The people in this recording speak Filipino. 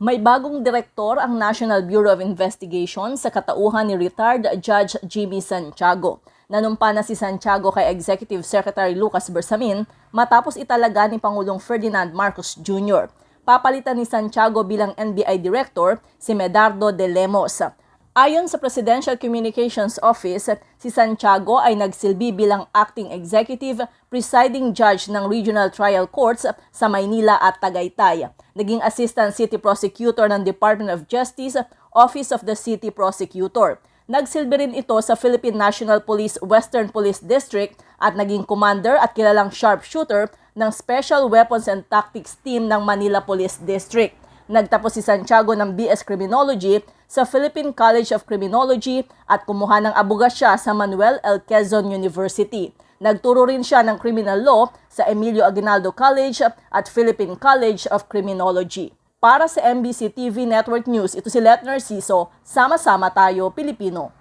May bagong direktor ang National Bureau of Investigation sa katauhan ni retired Judge Jimmy Santiago. Nanumpa na si Santiago kay Executive Secretary Lucas Bersamin matapos italaga ni Pangulong Ferdinand Marcos Jr. Papalitan ni Santiago bilang NBI Director si Medardo de Lemos. Ayon sa Presidential Communications Office, si Santiago ay nagsilbi bilang Acting Executive Presiding Judge ng Regional Trial Courts sa Maynila at Tagaytay. Naging Assistant City Prosecutor ng Department of Justice, Office of the City Prosecutor. Nagsilbi rin ito sa Philippine National Police Western Police District at naging commander at kilalang sharpshooter ng Special Weapons and Tactics Team ng Manila Police District. Nagtapos si Santiago ng BS Criminology sa Philippine College of Criminology at kumuha ng abogasya sa Manuel L. Quezon University. Nagturo rin siya ng criminal law sa Emilio Aguinaldo College at Philippine College of Criminology. Para sa MBC TV Network News, ito si Let Narciso, Sama-sama tayo Pilipino.